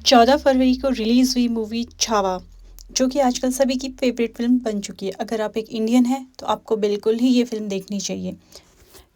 14 फरवरी को रिलीज़ हुई मूवी छावा, जो कि आजकल सभी की फेवरेट फ़िल्म बन चुकी है। अगर आप एक इंडियन हैं, तो आपको बिल्कुल ही ये फ़िल्म देखनी चाहिए।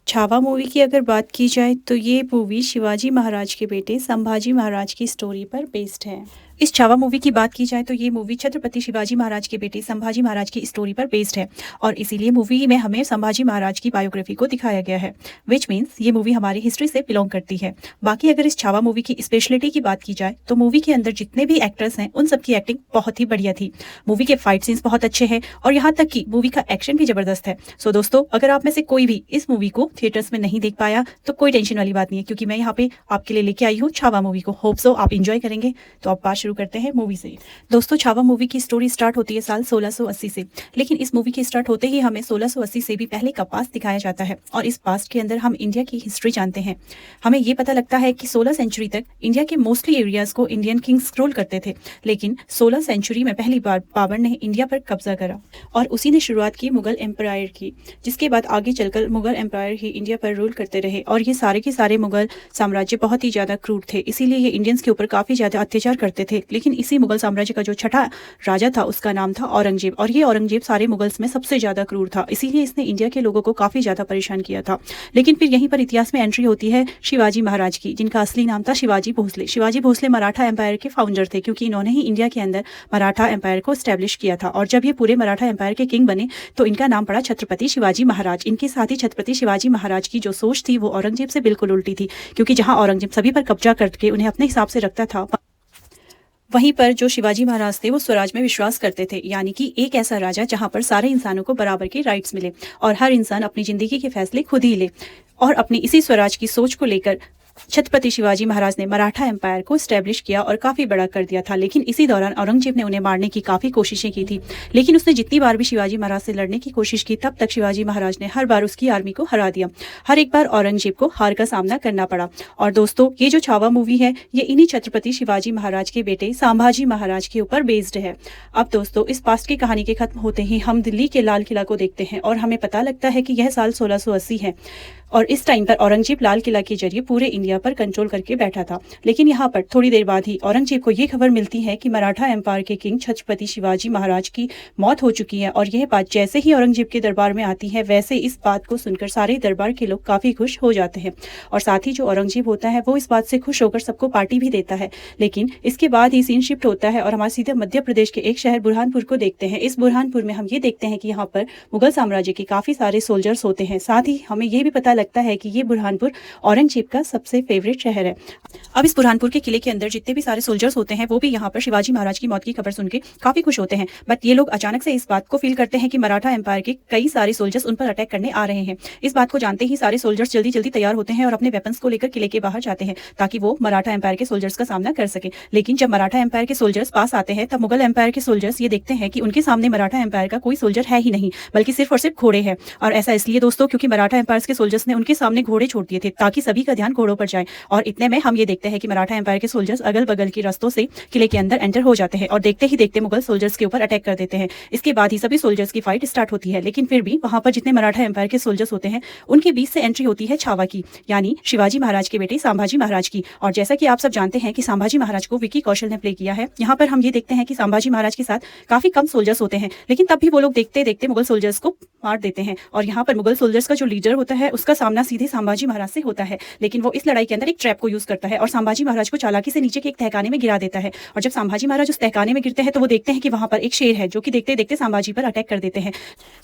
छावा मूवी की अगर बात की जाए, तो ये मूवी शिवाजी महाराज के बेटे संभाजी महाराज की स्टोरी पर बेस्ड है। इस छावा मूवी की बात की जाए तो ये मूवी छत्रपति शिवाजी महाराज के बेटे संभाजी महाराज की स्टोरी पर बेस्ड है और इसीलिए मूवी में हमें संभाजी महाराज की बायोग्राफी को दिखाया गया है, विच मीन्स ये मूवी हमारी हिस्ट्री से बिलोंग करती है। बाकी अगर इस छावा मूवी की स्पेशलिटी की बात की जाए तो मूवी के अंदर जितने भी एक्टर्स हैं उन सबकी एक्टिंग बहुत ही बढ़िया थी। मूवी के फाइट सीन्स बहुत अच्छे हैं और यहाँ तक कि मूवी का एक्शन भी जबरदस्त है। सो दोस्तों, अगर आप में से कोई भी इस मूवी को थिएटर्स में नहीं देख पाया तो कोई टेंशन वाली बात नहीं है, क्योंकि मैं यहाँ पे आपके लिए लेके आई हूँ छावा मूवी को। होप सो आप इंजॉय करेंगे। तो आप बात शुरू करते हैं मूवी से। दोस्तों, छावा मूवी की स्टोरी स्टार्ट होती है साल 1680 से, लेकिन इस मूवी के स्टार्ट होते ही हमें 1680 से भी पहले का पास्ट दिखाया जाता है और इस पास्ट के अंदर हम इंडिया की हिस्ट्री जानते हैं। हमें ये पता लगता है कि 16 सेंचुरी तक इंडिया के मोस्टली एरियाज को इंडियन किंग्स रूल करते थे, लेकिन 16 सेंचुरी में पहली बार बाबर ने इंडिया पर कब्जा करा और उसी ने शुरुआत की मुगल एम्पायर की, जिसके बाद आगे चलकर मुगल एम्पायर ही इंडिया पर रूल करते रहे और ये सारे के सारे मुगल साम्राज्य बहुत ही ज़्यादा क्रूर थे, इसीलिए ये इंडियंस के ऊपर काफ़ी ज़्यादा अत्याचार करते थे। लेकिन इसी मुगल साम्राज्य का जो छठा राजा था उसका नाम था औरंगजेब और ये औरंगजेब सारे मुगल्स में सबसे ज़्यादा क्रूर था, इसीलिए इसने इंडिया के लोगों को काफ़ी ज़्यादा परेशान किया था। लेकिन फिर यहीं पर इतिहास में एंट्री होती है शिवाजी महाराज की, जिनका असली नाम था शिवाजी भोसले। शिवाजी भोसले मराठा एम्पायर के फाउंडर थे, क्योंकि इन्होंने ही इंडिया के अंदर मराठा एम्पायर को स्टैब्लिश किया था और जब ये पूरे मराठा एम्पायर के किंग बने तो इनका नाम पड़ा छत्रपति शिवाजी महाराज। इनके साथ ही छत्रपति शिवाजी महाराज की जो सोच थी वो औरंगजेब से बिल्कुल उल्टी थी, क्योंकि जहां औरंगजेब सभी पर कब्जा करके उन्हें अपने हिसाब से रखता था, वहीं पर जो शिवाजी महाराज थे वो स्वराज में विश्वास करते थे, यानी कि एक ऐसा राजा जहां पर सारे इंसानों को बराबर के राइट्स मिले और हर इंसान अपनी जिंदगी के फैसले खुद ही ले। और अपनी इसी स्वराज की सोच को लेकर छत्रपति शिवाजी महाराज ने मराठा एम्पायर को स्टैब्लिश किया और काफ़ी बड़ा कर दिया था। लेकिन इसी दौरान औरंगजेब ने उन्हें मारने की काफ़ी कोशिशें की थी, लेकिन उसने जितनी बार भी शिवाजी महाराज से लड़ने की कोशिश की तब तक शिवाजी महाराज ने हर बार उसकी आर्मी को हरा दिया। हर एक बार औरंगजेब को हार का सामना करना पड़ा। और दोस्तों, ये जो छावा मूवी है ये इन्हीं छत्रपति शिवाजी महाराज के बेटे संभाजी महाराज के ऊपर बेस्ड है। अब दोस्तों, इस पास्ट की कहानी के खत्म होते ही हम दिल्ली के लाल किला को देखते हैं और हमें पता लगता है कि यह साल 1680 है और इस टाइम पर औरंगजेब लाल किला के जरिए पूरे इंडिया पर कंट्रोल करके बैठा था। लेकिन यहाँ पर थोड़ी देर बाद ही औरंगजेब को ये खबर मिलती है कि मराठा एम्पायर के किंग छत्रपति शिवाजी महाराज की मौत हो चुकी है और यह बात जैसे ही औरंगजेब के दरबार में आती है वैसे इस बात को सुनकर सारे दरबार के लोग काफ़ी खुश हो जाते हैं और साथ ही जो औरंगजेब होता है वो इस बात से खुश होकर सबको पार्टी भी देता है। लेकिन इसके बाद ही सीन शिफ्ट होता है और हमारे सीधे मध्य प्रदेश के एक शहर बुरहानपुर को देखते हैं। इस बुरहानपुर में हम ये देखते हैं कि यहाँ पर मुगल साम्राज्य के काफ़ी सारे सोल्जर्स होते हैं। साथ ही हमें ये भी पता लगता है कि ये बुरहानपुर औरंगजेब का सबसे फेवरेट शहर है। अब इस बुरहानपुर के किले के अंदर जितने भी सारे सोल्जर्स होते हैं वो भी यहाँ पर शिवाजी महाराज की मौत की खबर सुन के काफी खुश होते हैं, बट ये लोग अचानक से इस बात को फील करते हैं कि मराठा एम्पायर के कई सारे सोल्जर्स उन पर अटैक करने आ रहे हैं। इस बात को जानते ही सारे सोल्जर्स जल्दी जल्दी तैयार होते हैं और अपने वेपन्स को लेकर किले के बाहर जाते हैं ताकि वो मराठा एम्पायर के सोल्जर्स का सामना कर सके। लेकिन जब मराठा एम्पायर के सोल्जर्स पास आते हैं तब मुगल एम्पायर के सोल्जर्स ये देखते हैं कि उनके सामने मराठा एम्पायर का कोई सोल्जर है ही नहीं, बल्कि सिर्फ और सिर्फ घोड़े हैं। और ऐसा इसलिए दोस्तों क्योंकि मराठा एम्पायर के सोल्जर्स ने उनके सामने घोड़े छोड़ दिए थे ताकि सभी का ध्यान घोड़ों पर जाए। और इतने में हम ये देखते हैं कि मराठा एम्पायर के सोल्जर्स अगल बगल के रास्तों से किले के अंदर एंटर हो जाते हैं और देखते ही देखते मुगल सोल्जर्स के ऊपर अटैक कर देते हैं। इसके बाद ही सभी सोल्जर्स की फाइट स्टार्ट होती है, लेकिन फिर भी वहां पर जितने मराठा एम्पायर के सोल्जर्स होते हैं उनके बीच से एंट्री होती है छावा की, यानी शिवाजी महाराज के बेटे संभाजी महाराज की। और जैसा कि आप सब जानते हैं कि संभाजी महाराज को विकी कौशल ने प्ले किया है, यहाँ पर हम ये देखते हैं कि संभाजी महाराज के साथ काफी कम सोल्जर्स होते हैं, लेकिन तब भी वो लोग देखते देखते मुगल सोल्जर्स को मार देते हैं। और यहाँ पर मुगल सोल्जर्स का जो लीडर होता है उसका सामना सीधे संभाजी महाराज से होता है, लेकिन वो इस लड़ाई के अंदर एक ट्रैप को यूज करता है और संभाजी महाराज को चालाकी से नीचे के एक तहखाने में गिरा देता है। और जब संभाजी महाराज उस तहखाने में गिरते हैं तो वो देखते हैं कि वहां पर एक शेर है जो कि देखते देखते संभाजी पर अटैक कर देते हैं।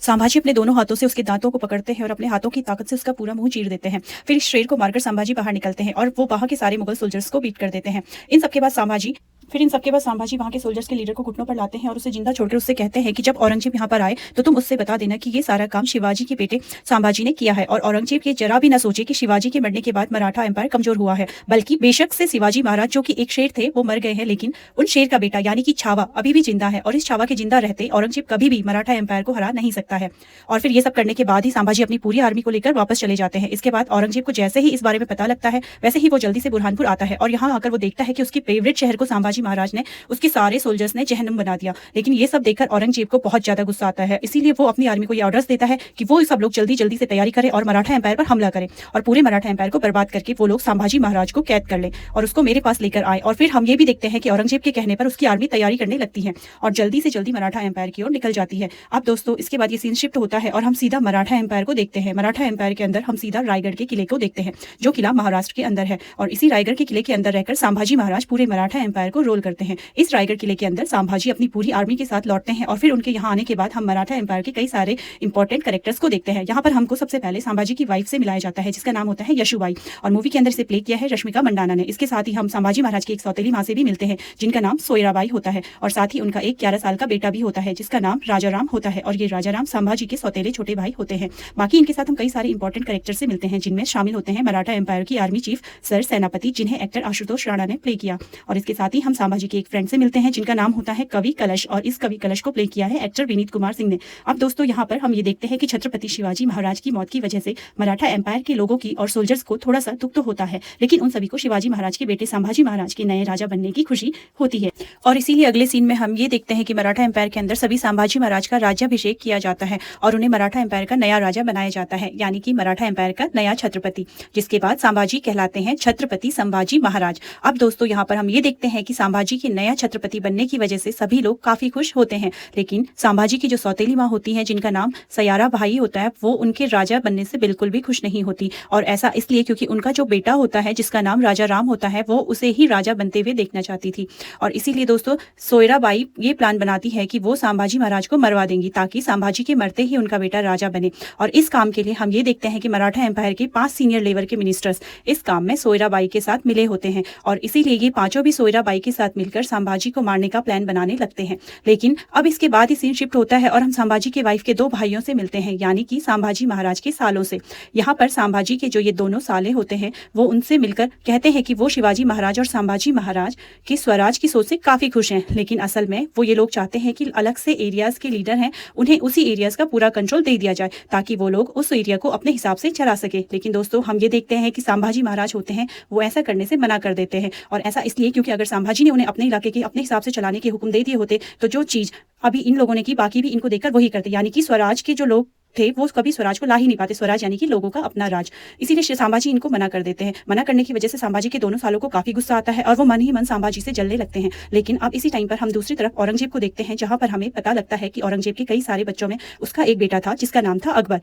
संभाजी अपने दोनों हाथों से उसके दांतों को पकड़ते हैं और अपने हाथों की ताकत से उसका पूरा मुंह चीर देते हैं। फिर इस शेर को मारकर संभाजी बाहर निकलते हैं और वो वहां के सारे मुगल सोल्जर्स को बीट कर देते हैं। इन सबके बाद संभाजी वहां के सोल्जर्स के लीडर को घुटनों पर लाते हैं और उसे जिंदा छोड़कर उससे कहते हैं कि जब औरंगजेब यहाँ पर आए तो तुम उससे बता देना कि ये सारा काम शिवाजी के बेटे संभाजी ने किया है। और औरंगजेब ये जरा भी ना सोचे कि शिवाजी के मरने के बाद मराठा एम्पायर कमजोर हुआ है, बल्कि बेशक से शिवाजी महाराज जो कि एक शेर थे वो मर गए हैं, लेकिन उन शेर का बेटा यानी कि छावा अभी भी जिंदा है और इस छावा के जिंदा रहते औरंगजेब कभी भी मराठा एम्पायर को हरा नहीं सकता है। और फिर ये सब करने के बाद ही संभाजी अपनी पूरी आर्मी को लेकर वापस चले जाते हैं। इसके बाद औरंगजेब को जैसे ही इस बारे में पता लगता है वैसे ही वो जल्दी से बुरहानपुर आता है और यहाँ आकर वो देखता है कि उसकी फेवरेट शहर को संभाजी संभाजी महाराज ने उसके सारे सोल्जर्स ने जहन्नुम बना दिया। लेकिन ये सब देखकर औरंगजेब को बहुत ज्यादा गुस्सा आता है, इसीलिए वो अपनी आर्मी को ये ऑर्डर्स देता है कि वो सब लोग जल्दी जल्दी से तैयारी करें और मराठा एम्पायर पर हमला करें और पूरे मराठा एम्पायर को बर्बाद करके वो लोग संभाजी महाराज को कैद कर ले और उसको मेरे पास लेकर आए। और फिर हम ये भी देखते हैं कि औरंगजेब के कहने पर उसकी आर्मी तैयारी करने लगती है और जल्दी से जल्दी मराठा एम्पायर की ओर निकल जाती है। अब दोस्तों इसके बाद ये सीन शिफ्ट होता है और हम सीधा मराठा एम्पायर को देखते हैं। मराठा एम्पायर के अंदर हम सीधा रायगढ़ के किले को देखते हैं, जो किला महाराष्ट्र के अंदर है। और इसी रायगढ़ के किले के अंदर रहकर संभाजी महाराज पूरे मराठा एम्पायर को रोल करते हैं। इस रायगढ़ किले के अंदर संभाजी अपनी पूरी आर्मी के साथ लौटते हैं और फिर उनके यहाँ आने के बाद हम मराठा एम्पायर के कई सारे इंपॉर्टेंट कैरेक्टर्स को देखते हैं। यहाँ पर हमको सबसे पहले संभाजी की वाइफ से मिलाया जाता है, जिसका नाम होता है यशुबाई, और मूवी के अंदर से प्ले किया है रश्मिका मंडाना ने। इसके साथ ही हम संभाजी महाराज की एक सौतेली माँ से भी मिलते हैं, जिनका नाम सोयराबाई होता है, और साथ ही उनका एक 11 साल का बेटा भी होता है, जिसका नाम राजाराम होता है। और ये राजाराम संभाजी के सौतेले छोटे भाई होते हैं। बाकी इनके साथ हम कई सारे इंपॉर्टेंट कैरेक्टर से मिलते हैं, जिनमें शामिल होते हैं मराठा एम्पायर की आर्मी चीफ सर सेनापति, जिन्हें एक्टर आशुतोष राणा ने प्ले किया। और इसके साथ ही हम संभाजी के एक फ्रेंड से मिलते हैं, जिनका नाम होता है कवि कलश, और इस कवि कलश को प्ले किया है एक्टर विनीत कुमार सिंह ने। अब दोस्तों यहाँ पर हम ये देखते हैं कि छत्रपति शिवाजी महाराज की मौत की वजह से मराठा एम्पायर के लोगों की और सोल्जर्स को थोड़ा सा दुख तो होता है, लेकिन उन सभी को शिवाजी महाराज के बेटे संभाजी महाराज के नए राजा बनने की खुशी होती है। और इसीलिए अगले सीन में हम ये देखते हैं कि मराठा एम्पायर के अंदर सभी संभाजी महाराज का राज्याभिषेक किया जाता है और उन्हें मराठा एम्पायर का नया राजा बनाया जाता है, यानी कि मराठा एम्पायर का नया छत्रपति, जिसके बाद संभाजी कहलाते हैं छत्रपति संभाजी महाराज। अब दोस्तों यहाँ पर हम ये देखते हैं कि संभाजी के नया छत्रपति बनने की वजह से सभी लोग काफी खुश होते हैं, लेकिन संभाजी की जो सौतेली माँ होती है, जिनका नाम सयारा भाई होता है, वो उनके राजा बनने से बिल्कुल भी खुश नहीं होती। और ऐसा इसलिए क्योंकि उनका जो बेटा होता है, जिसका नाम राजा राम होता है, वो उसे ही राजा बनते हुए देखना चाहती थी। और इसीलिए दोस्तों सोयराबाई ये प्लान बनाती है कि वो संभाजी महाराज को मरवा देंगी, ताकि संभाजी के मरते ही उनका बेटा राजा बने। और इस काम के लिए हम ये देखते हैं कि मराठा एम्पायर के 5 सीनियर लेवल के मिनिस्टर्स इस काम में सोयराबाई के साथ मिले होते हैं, और इसीलिए ये पांचों भी सोयराबाई के साथ मिलकर संभाजी को मारने का प्लान बनाने लगते हैं। लेकिन अब इसके बाद ही सीन शिफ्ट होता है और हम संभाजी के वाइफ के 2 भाइयों से मिलते हैं, यानी कि संभाजी महाराज के सालों से। यहाँ पर संभाजी के जो ये दोनों साले होते हैं, वो उनसे मिलकर कहते हैं कि वो शिवाजी महाराज और संभाजी महाराज की स्वराज की सोच से काफी खुश हैं, लेकिन असल में वो ये लोग चाहते हैं कि अलग से एरियाज के लीडर हैं, उन्हें उसी एरियाज का पूरा कंट्रोल दे दिया जाए, ताकि वो लोग उस एरिया को अपने हिसाब से चला सके। लेकिन दोस्तों हम ये देखते हैं कि संभाजी महाराज होते हैं, वो ऐसा करने से मना कर देते हैं, और ऐसा इसलिए क्योंकि अगर संभाजी ने उन्हें अपने इलाके के अपने हिसाब से चलाने के हुक्म दे दिए होते, तो जो चीज अभी इन लोगों ने की, बाकी भी इनको देखकर वही करते, यानी कि स्वराज के जो लोग थे वो कभी स्वराज को ला ही नहीं पाते। स्वराज यानी कि लोगों का अपना राज, इसीलिए संभाजी इनको मना कर देते हैं। मना करने की वजह से संभाजी के दोनों सालों को काफी गुस्सा आता है और वो मन ही मन संभाजी से जलने लगते हैं। लेकिन अब इसी टाइम पर हम दूसरी तरफ औरंगजेब को देखते हैं, जहां पर हमें पता लगता है कि औरंगजेब के कई सारे बच्चों में उसका एक बेटा था, जिसका नाम था अकबर।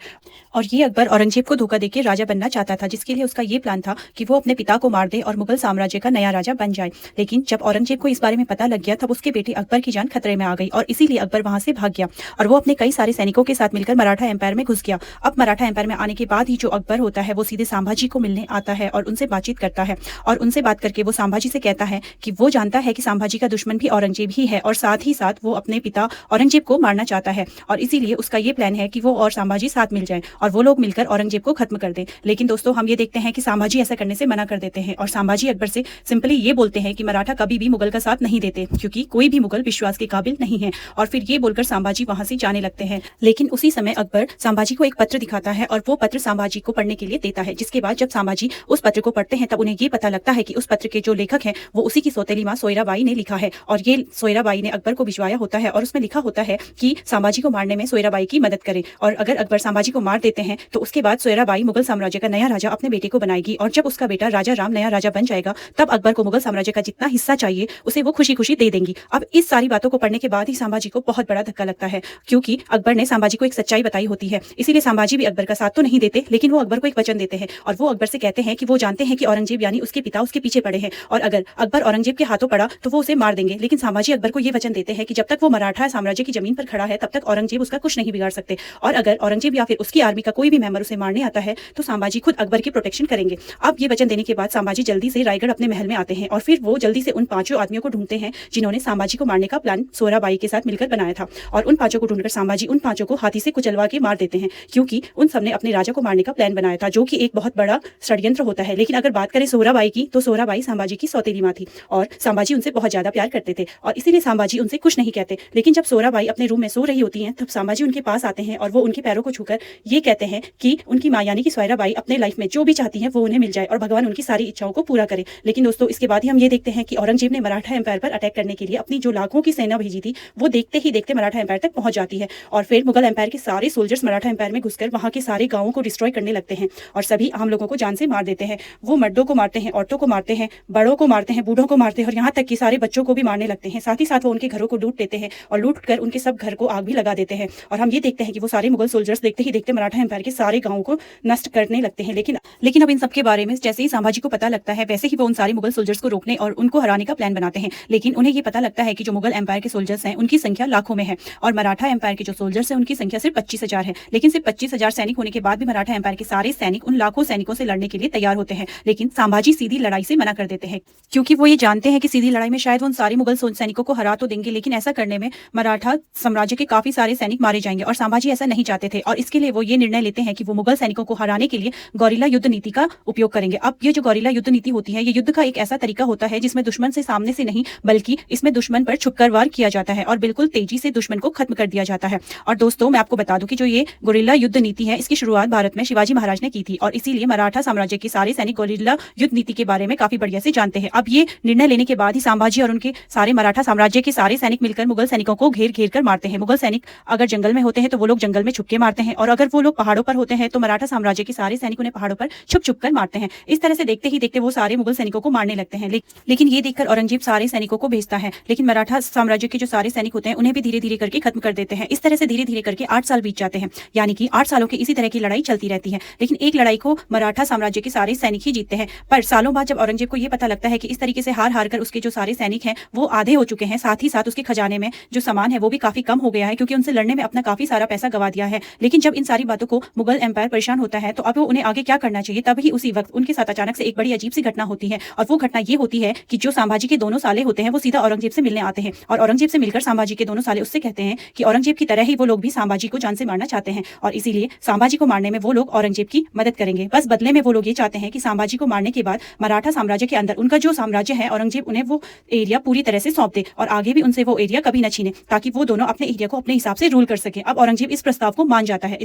और ये अकबर औरंगजेब को धोखा देकर राजा बनना चाहता था, जिसके लिए उसका ये प्लान था कि वो अपने पिता को मार दे और मुगल साम्राज्य का नया राजा बन जाए। लेकिन जब औरंगजेब को इस बारे में पता लग गया, तब उसके बेटे अकबर की जान खतरे में आ गई, और इसीलिए अकबर वहां से भाग गया और वो अपने कई सारे सैनिकों के साथ मिलकर मराठा एम्पायर में घुस गया। अब मराठा एम्पायर में आने के बाद ही जो अकबर होता है, वो सीधे संभाजी को मिलने आता है और उनसे बातचीत करता है, और उनसे बात करके वो संभाजी से कहता है कि वो जानता है कि संभाजी का दुश्मन भी औरंगजेब ही है, और साथ ही साथ वो अपने पिता औरंगजेब को मारना चाहता है, और इसीलिए उसका ये प्लान है कि वो और संभाजी साथ मिल जाएं और वो लोग मिलकर औरंगजेब को खत्म कर दें। लेकिन दोस्तों हम ये देखते हैं कि संभाजी ऐसा करने से मना कर देते हैं, और संभाजी अकबर से सिंपली ये बोलते हैं कि मराठा कभी भी मुगल का साथ नहीं देते, क्योंकि कोई भी मुगल विश्वास के काबिल नहीं है। और फिर ये बोलकर संभाजी वहां से जाने लगते हैं। लेकिन उसी समय अकबर संभाजी को एक पत्र दिखाता है, और वो पत्र संभाजी को पढ़ने के लिए देता है, जिसके बाद जब संभाजी उस पत्र को पढ़ते हैं, तब उन्हें ये पता लगता है कि उस पत्र के जो लेखक हैं, वो उसी की सौतेली माँ सोयराबाई ने लिखा है, और ये सोयराबाई ने अकबर को भिजवाया होता है, और उसमें लिखा होता है कि संभाजी को मारने में सोयराबाई की मदद करे, और अगर अकबर संभाजी को मार देते हैं तो उसके बाद सोयराबाई मुगल साम्राज्य का नया राजा अपने बेटे को बनाएगी, और जब उसका बेटा राजा राम नया राजा बन जाएगा, तब अकबर को मुगल साम्राज्य का जितना हिस्सा चाहिए उसे वो खुशी खुशी दे देंगी। अब इस सारी बातों को पढ़ने के बाद ही संभाजी को बहुत बड़ा धक्का लगता है, क्योंकि अकबर ने संभाजी को एक सच्चाई बताई होती है। इसीलिए संभाजी भी अकबर का साथ तो नहीं देते, लेकिन वो अकबर को एक वचन देते हैं, और वो अकबर से कहते हैं कि वो जानते हैं कि औरंगजेब यानी उसके पिता उसके पीछे पड़े हैं, और अगर अकबर औरंगजेब के हाथों पड़ा तो वो उसे मार देंगे। लेकिन संभाजी अकबर को ये वचन देते हैं कि जब तक वो मराठा साम्राज्य की जमीन पर खड़ा है, तब तक औरंगजेब उसका कुछ नहीं बिगाड़ सकते, और अगर औरंगजेब या फिर उसकी आर्मी का कोई भी मेंबर उसे मारने आता है तो संभाजी खुद अकबर की प्रोटेक्शन करेंगे। अब ये वचन देने के बाद संभाजी जल्दी से रायगढ़ अपने महल में आते हैं, और फिर वो जल्दी से उन 5 आदमियों को ढूंढते हैं जिन्होंने संभाजी को मारने का प्लान सोयराबाई के साथ मिलकर बनाया था, और उन 5 को ढूंढकर संभाजी उन 5 को हाथी से कुचलवा के मार देते हैं, क्योंकि उन सब ने अपने राजा को मारने का प्लान बनाया था, जो कि एक बहुत बड़ा षड्यंत्र होता है। लेकिन अगर बात करें सोहराबाई की, तो सोहराबाई संभाजी की सौतेली माँ थी और संभाजी उनसे बहुत ज्यादा प्यार करते थे और इसीलिए संभाजी उनसे कुछ नहीं कहते। लेकिन जब सोहराबाई अपने रूम में सो रही होती हैं, तब संभाजी उनके पास आते हैं और वो उनके पैरों को छूकर ये कहते हैं कि उनकी माँ यानी कि सोहराबाई अपने लाइफ में जो भी चाहती हैं वो उन्हें मिल जाए और भगवान उनकी सारी इच्छाओं को पूरा करे। लेकिन दोस्तों, इसके बाद ही हम ये देखते हैं कि औरंगजेब ने मराठा एम्पायर पर अटैक करने के लिए अपनी जो लाखों की सेना भेजी थी, वो देखते ही देखते मराठा एम्पायर तक पहुंच जाती है और फिर मुगल एम्पायर के सारे सोल्जर्स मराठा एम्पायर में घुसकर वहां के सारे गांवों को डिस्ट्रॉय करने लगते हैं और सभी आम लोगों को जान से मार देते हैं। वो मर्दों को मारते हैं, औरतों को मारते हैं, बड़ों को मारते हैं, बूढ़ों को मारते हैं और यहाँ तक कि सारे बच्चों को भी मारने लगते हैं। साथ ही साथ वो उनके घरों को लूट लेते हैं और लूट कर उनके सब घर को आग भी लगा देते हैं। और हम ये देखते हैं कि वो सारे मुगल सोल्जर्स देखते ही देखते मराठा एम्पायर के सारे गांवों को नष्ट करने लगते हैं। लेकिन अब इन सब के बारे में जैसे ही संभाजी को पता लगता है, वैसे ही वो उन सारे मुगल सोल्जर्स को रोकने और उनको हराने का प्लान बनाते हैं। लेकिन उन्हें ये पता लगता है कि जो मुगल एम्पायर के सोल्जर्स हैं उनकी संख्या लाखों में है और मराठा एम्पायर के जो सोल्जर्स हैं उनकी संख्या सिर्फ 25,000 है। लेकिन सिर्फ 25,000 सैनिक होने के बाद भी मराठा एम्पायर के सारे सैनिक उन लाखों सैनिकों से लड़ने के लिए तैयार होते हैं। लेकिन संभाजी सीधी लड़ाई से मना कर देते हैं, क्योंकि वो ये जानते हैं कि सीधी लड़ाई में शायद वो उन सारे मुगल सैनिकों को हरा तो देंगे, लेकिन ऐसा करने में मराठा साम्राज्य के काफी सारे सैनिक मारे जाएंगे और संभाजी ऐसा नहीं चाहते थे और इसके लिए वो ये निर्णय लेते हैं कि वो मुगल सैनिकों को हराने के लिए गौरिल्ला युद्ध नीति का उपयोग करेंगे। अब ये जो गौरिल्ला युद्ध नीति होती है, ये युद्ध का एक ऐसा तरीका होता है जिसमें दुश्मन से सामने से नहीं, बल्कि इसमें दुश्मन पर छुपकर वार किया जाता है और बिल्कुल तेजी से दुश्मन को खत्म कर दिया जाता है। और दोस्तों, मैं आपको बता दूं कि जो ये गौरिल्ला युद्ध नीति है, इसकी शुरुआत भारत में शिवाजी महाराज ने की थी और इसीलिए मराठा साम्राज्य के सारे सैनिक गौरिल्ला युद्ध नीति के बारे में काफी बढ़िया से जानते हैं। अब ये निर्णय लेने के बाद ही संभाजी और उनके सारे मराठा साम्राज्य के सारे सैनिक मिलकर मुगल सैनिकों को घेर घेर कर मारते हैं। मुगल सैनिक अगर जंगल में होते हैं तो वो लोग जंगल में छुप के मारते हैं और अगर वो लोग पहाड़ों पर होते हैं तो मराठा साम्राज्य के सारे सैनिक उन्हें पहाड़ों पर छुप छुप कर मारते हैं। इस तरह से देखते ही देखते वो सारे मुगल सैनिकों को मारने लगते हैं। लेकिन ये देखकर औरंगजेब सारे सैनिकों को भेजता है, लेकिन मराठा साम्राज्य के जो सारे सैनिक होते हैं उन्हें भी धीरे धीरे करके खत्म कर देते हैं। इस तरह से धीरे धीरे करके 8 साल बीत जाते हैं, यानी कि 8 सालों की इसी तरह की लड़ाई चलती रहती है। लेकिन एक लड़ाई को मराठा साम्राज्य के सारे सैनिक ही जीतते हैं। पर सालों बाद जब औरंगजेब को ये पता लगता है कि इस तरीके से हार हार कर उसके जो सारे सैनिक हैं वो आधे हो चुके हैं, साथ ही साथ उसके खजाने में जो सामान है वो भी काफी कम हो गया है, क्योंकि उनसे लड़ने में अपना काफी सारा पैसा गवा दिया है। लेकिन जब इन सारी बातों को मुगल एम्पायर परेशान होता है तो अब वो उन्हें आगे क्या करना चाहिए, तभी उसी वक्त उनके साथ अचानक से एक बड़ी अजीब सी घटना होती है। और वो घटना ये होती है कि जो संभाजी के दोनों साले होते हैं वो सीधा औरंगजेब से मिलने आते हैं और औरंगजेब से मिलकर संभाजी के दोनों साले उससे कहते हैं कि औरंगजेब की तरह ही वो लोग भी संभाजी को जान से मारना चाहते हैं और इसीलिए संभाजी को मारने में वो लोग औरंगजेब की मदद करेंगे। बस बदले में वो लोग ये चाहते हैं कि संभाजी को मारने के बाद मराठा साम्राज्य के अंदर उनका जो साम्राज्य है, औरंगजेब उन्हें वो एरिया पूरी तरह से सौंप दे और आगे भी उनसे वो एरिया कभी न छीने, ताकि वो दोनों अपने एरिया को अपने हिसाब से रूल कर सके। अब औरंगजेब इस प्रस्ताव को मान जाता है,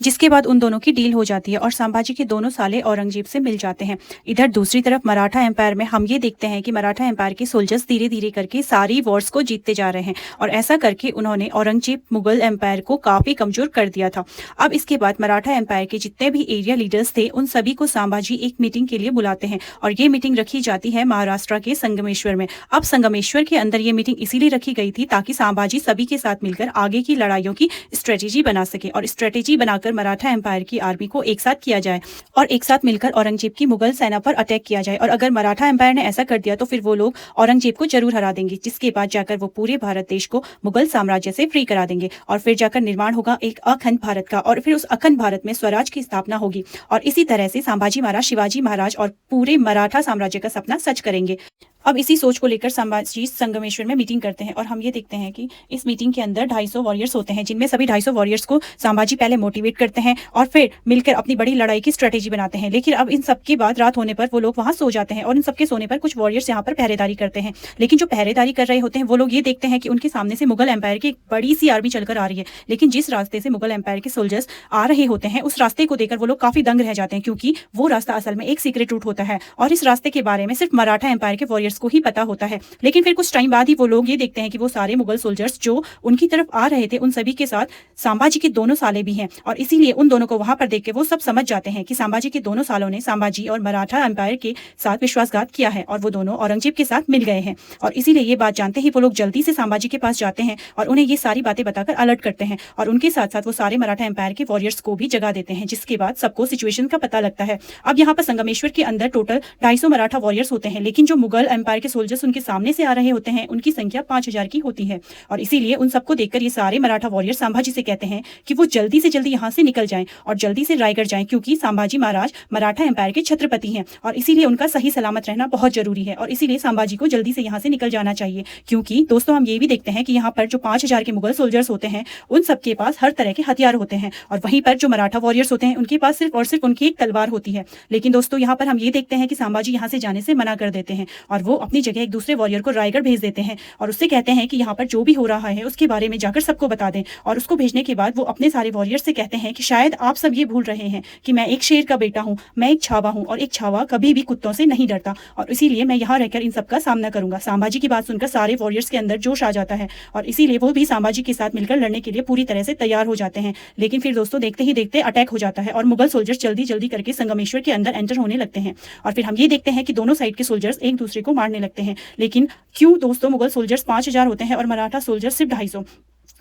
जिसके बाद उन दोनों की डील हो जाती है और संभाजी के दोनों साले औरंगजेब से मिल जाते हैं। इधर दूसरी तरफ मराठा एम्पायर में हम ये देखते हैं कि मराठा एम्पायर के सोल्जर्स धीरे धीरे करके सारी वॉर्स को जीतते जा रहे हैं और ऐसा करके उन्होंने औरंगजेब मुगल एम्पायर को काफी कमजोर कर दिया था। अब इसके बाद मराठा एम्पायर के जितने भी एरिया लीडर्स थे उन सभी को संभाजी एक मीटिंग के लिए बुलाते हैं और ये मीटिंग रखी जाती है महाराष्ट्र के संगमेश्वर में। अब संगमेश्वर के अंदर ये मीटिंग इसीलिए रखी गई थी ताकि संभाजी सभी के साथ मिलकर आगे की लड़ाइयों की स्ट्रेटेजी बना सके और स्ट्रेटेजी बनाकर मराठा एम्पायर की आर्मी को एक साथ किया जाए और एक साथ मिलकर औरंगजेब की मुगल सेना पर अटैक किया जाए। और अगर मराठा एम्पायर ने ऐसा कर दिया तो फिर वो लोग औरंगजेब को जरूर हरा देंगे, जिसके बाद जाकर वो पूरे भारत देश को मुगल साम्राज्य से फ्री करा देंगे और फिर जाकर निर्माण होगा एक अखंड भारत का और फिर उस अखंड भारत में स्वराज की स्थापना होगी और इसी तरह से संभाजी महाराज, शिवाजी महाराज और पूरे मराठा साम्राज्य का सपना सच करेंगे। अब इसी सोच को लेकर संभाजी संगमेश्वर में मीटिंग करते हैं और हम ये देखते हैं कि इस मीटिंग के अंदर 250 वॉरियर्स होते हैं, जिनमें सभी 250 वॉरियर्स को संभाजी पहले मोटिवेट करते हैं और फिर मिलकर अपनी बड़ी लड़ाई की स्ट्रेटेजी बनाते हैं। लेकिन अब इन सबके बाद रात होने पर वो लोग वहां सो जाते हैं और इन सबके सोने पर कुछ वॉरियर्स यहाँ पर पहरेदारी करते हैं। लेकिन जो पहरेदारी कर रहे होते हैं वो लोग ये देखते हैं कि उनके सामने से मुगल एम्पायर की एक बड़ी सी आर्मी चलकर आ रही है। लेकिन जिस रास्ते से मुगल एम्पायर के सोल्जर्स आ रहे होते हैं उस रास्ते को देखकर वो लोग काफी दंग रह जाते हैं, क्योंकि वो रास्ता असल में एक सीक्रेट रूट होता है और इस रास्ते के बारे में सिर्फ मराठा एम्पायर के वॉरियर्स को ही पता होता है। लेकिन फिर कुछ टाइम बाद ही वो लोग ये देखते हैं कि वो सारे मुगल सोल्जर्स जो उनकी तरफ आ रहे थे उन सभी के साथ संभाजी के दोनों साले भी हैं और इसीलिए उन दोनों को वहां पर देख के वो सब समझ जाते हैं कि संभाजी के दोनों सालों ने संभाजी और मराठा एम्पायर के साथ विश्वासघात किया है और वो दोनों औरंगजेब के साथ मिल गए हैं। और इसीलिए ये बात जानते ही वो लोग जल्दी से संभाजी के पास जाते हैं और उन्हें ये सारी बातें बताकर अलर्ट करते हैं और उनके साथ साथ वो सारे मराठा एम्पायर के वॉरियर्स को भी जगा देते हैं, जिसके बाद सबको सिचुएशन का पता लगता है। अब यहाँ पर संगमेश्वर के अंदर टोटल 250 मराठा वॉरियर्स होते हैं, लेकिन जो मुगल एम्पायर के सोल्जर्स उनके सामने से आ रहे होते हैं, उनकी संख्या 5000 की होती है और इसीलिए उन सबको देखकर ये सारे मराठा वॉरियर संभाजी से कहते हैं कि वो जल्दी से जल्दी यहाँ से निकल जाएं और जल्दी से रायगढ़ जाएं, क्योंकि संभाजी महाराज मराठा एम्पायर के छत्रपति हैं और इसीलिए उनका सही सलामत रहना बहुत जरूरी है और इसीलिए संभाजी को जल्दी से यहाँ से निकल जाना चाहिए। क्योंकि दोस्तों हम ये भी देखते हैं कि यहाँ पर जो 5000 के मुगल सोल्जर्स होते हैं उन सबके पास हर तरह के हथियार होते हैं और वहीं पर जो मराठा वॉरियर्स होते हैं उनके पास सिर्फ और सिर्फ उनकी एक तलवार होती है। लेकिन दोस्तों यहाँ पर हम ये देखते हैं कि संभाजी यहाँ से जाने से मना कर देते हैं और वो अपनी जगह एक दूसरे वॉरियर को रायगढ़ भेज देते हैं और उससे कहते हैं कि यहाँ पर जो भी हो रहा है उसके बारे में जाकर सबको बता दें। और उसको भेजने के बाद वो अपने सारे वॉरियर्स से कहते हैं कि शायद आप सब ये भूल रहे हैं कि मैं एक शेर का बेटा हूँ, मैं एक छावा हूँ और एक छावा कभी भी कुत्तों से नहीं डरता और इसीलिए मैं यहाँ रहकर इन सबका सामना करूंगा। संभाजी की बात सुनकर सारे वॉरियर्स के अंदर जोश आ जाता है और इसीलिए वो भी संभाजी के साथ मिलकर लड़ने के लिए पूरी तरह से तैयार हो जाते हैं। लेकिन फिर दोस्तों देखते ही देखते अटैक हो जाता है और मुगल सोल्जर्स जल्दी जल्दी करके संगमेश्वर के अंदर एंटर होने लगते हैं और फिर हम ये देखते हैं कि दोनों साइड के सोल्जर्स एक दूसरे को मारने लगते हैं। लेकिन क्यों दोस्तों, मुगल सोल्जर्स 5000 होते हैं और मराठा सोल्जर्स सिर्फ 250,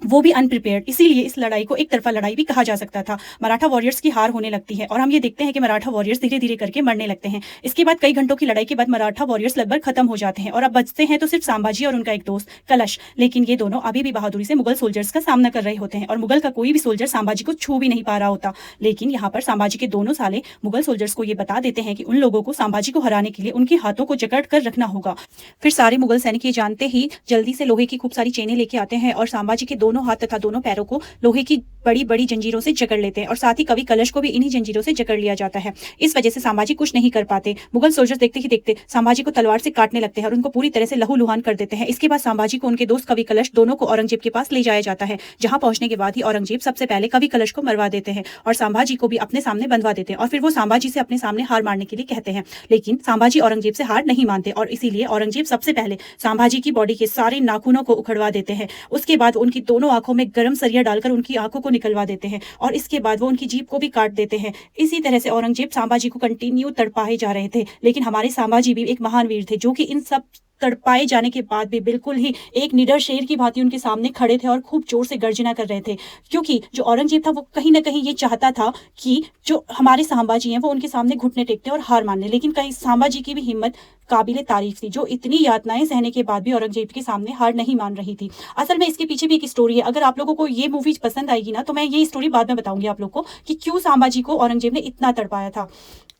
वो भी अनप्रिपेयर्ड, इसीलिए इस लड़ाई को एक तरफा लड़ाई भी कहा जा सकता था। मराठा वॉरियर्स की हार होने लगती है और हम ये देखते हैं कि मराठा वॉरियर्स धीरे धीरे करके मरने लगते हैं। इसके बाद कई घंटों की लड़ाई के बाद मराठा वॉरियर्स लगभग खत्म हो जाते हैं और अब बचते हैं तो सिर्फ संभाजी और उनका एक दोस्त कलश। लेकिन ये दोनों अभी भी बहादुरी से मुगल सोल्जर्स का सामना कर रहे होते हैं और मुगल का कोई भी सोल्जर संभाजी को छू भी नहीं पा रहा होता। लेकिन यहाँ पर संभाजी के दोनों साले मुगल सोल्जर्स को ये बता देते हैं कि उन लोगों को संभाजी को हराने के लिए उनके हाथों को जकड़ कर रखना होगा। फिर सारे मुगल सैनिक ये जानते ही जल्दी से लोहे की खूब सारी चेनें लेके आते हैं और संभाजी के दोनों हाथ तथा दोनों पैरों को लोहे की बड़ी बड़ी जंजीरों से जकड़ लेते हैं और साथ ही कवि कलश को भी इन्हीं जंजीरों से जकड़ लिया जाता है। इस वजह से संभाजी कुछ नहीं कर पाते। मुगल सोल्जर्स देखते ही देखते संभाजी को तलवार से काटने लगते हैं और उनको पूरी तरह से लहूलुहान कर देते हैं। इसके बाद संभाजी को उनके दोस्त कवि कलश दोनों को औरंगजेब के पास ले जाया जाता है, जहां पहुंचने के बाद ही औरंगजेब सबसे पहले कवि कलश को मरवा देते हैं और संभाजी को भी अपने सामने बंधवा देते हैं और फिर वो संभाजी से अपने सामने हार मारने के लिए कहते हैं। लेकिन संभाजी औरंगजेब से हार नहीं मानते और इसीलिए औरंगजेब सबसे पहले संभाजी की बॉडी के सारे नाखूनों को उखड़वा देते हैं। उसके बाद उनकी दोनों आंखों में गर्म सरिया डालकर उनकी आंखों को निकलवा देते हैं और इसके बाद वो उनकी जीभ को भी काट देते हैं। इसी तरह से औरंगजेब संभाजी को कंटिन्यू तड़पाए जा रहे थे। लेकिन हमारे संभाजी भी एक महान वीर थे जो कि इन सब तड़पाए जाने के बाद भी बिल्कुल ही एक निडर शेर की भांति उनके सामने खड़े थे और खूब जोर से गर्जना कर रहे थे, क्योंकि जो औरंगजेब था वो कहीं ना कहीं ये चाहता था कि जो हमारे संभाजी हैं वो उनके सामने घुटने टेकते और हार मान ले। लेकिन कहीं संभाजी की भी हिम्मत काबिले तारीफ थी, जो इतनी यातनाएं सहने के बाद भी औरंगजेब के सामने हार नहीं मान रही थी। असल में इसके पीछे भी एक स्टोरी है। अगर आप लोगों को ये मूवी पसंद आएगी ना तो मैं ये स्टोरी बाद में बताऊंगी आप लोग को कि क्यों संभाजी को औरंगजेब ने इतना तड़पाया था।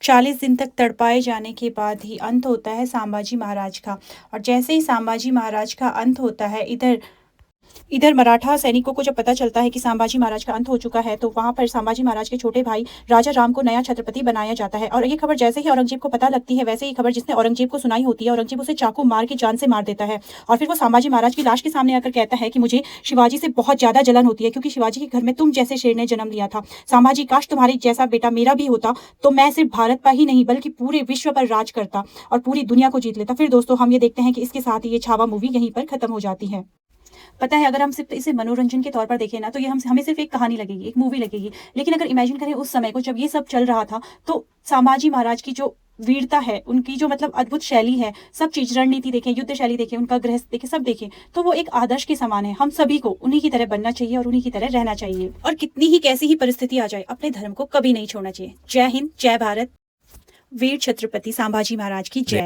40 दिन तक तड़पाए जाने के बाद ही अंत होता है संभाजी महाराज का और जैसे ही संभाजी महाराज का अंत होता है, इधर मराठा सैनिकों को जब पता चलता है कि संभाजी महाराज का अंत हो चुका है तो वहां पर संभाजी महाराज के छोटे भाई राजा राम को नया छत्रपति बनाया जाता है। और ये खबर जैसे ही औरंगजेब को पता लगती है, वैसे ही खबर जिसने औरंगजेब को सुनाई होती है, औरंगजेब उसे चाकू मार के जान से मार देता है और फिर वो संभाजी महाराज की लाश के सामने आकर कहता है कि मुझे शिवाजी से बहुत ज्यादा जलन होती है, क्योंकि शिवाजी के घर में तुम जैसे शेर ने जन्म लिया था। संभाजी, काश तुम्हारे जैसा बेटा मेरा भी होता तो मैं सिर्फ भारत पर ही नहीं बल्कि पूरे विश्व पर राज करता और पूरी दुनिया को जीत लेता। फिर दोस्तों हम ये देखते हैं कि इसके साथ ही ये छावा मूवी यहीं पर खत्म हो जाती है। पता है, अगर हम सिर्फ इसे मनोरंजन के तौर पर देखें ना तो ये हमें सिर्फ एक कहानी लगेगी, एक मूवी लगेगी। लेकिन अगर इमेजिन करें उस समय को जब ये सब चल रहा था तो संभाजी महाराज की जो वीरता है, उनकी जो मतलब अद्भुत शैली है, सब चीज, रणनीति देखें, युद्ध शैली देखें, उनका गृहस्थ देखें, सब देखें तो वो एक आदर्श के समान है। हम सभी को उन्हीं की तरह बनना चाहिए और उन्हीं की तरह रहना चाहिए और कितनी ही कैसी ही परिस्थिति आ जाए अपने धर्म को कभी नहीं छोड़ना चाहिए। जय हिंद, जय भारत, वीर छत्रपति संभाजी महाराज की जय।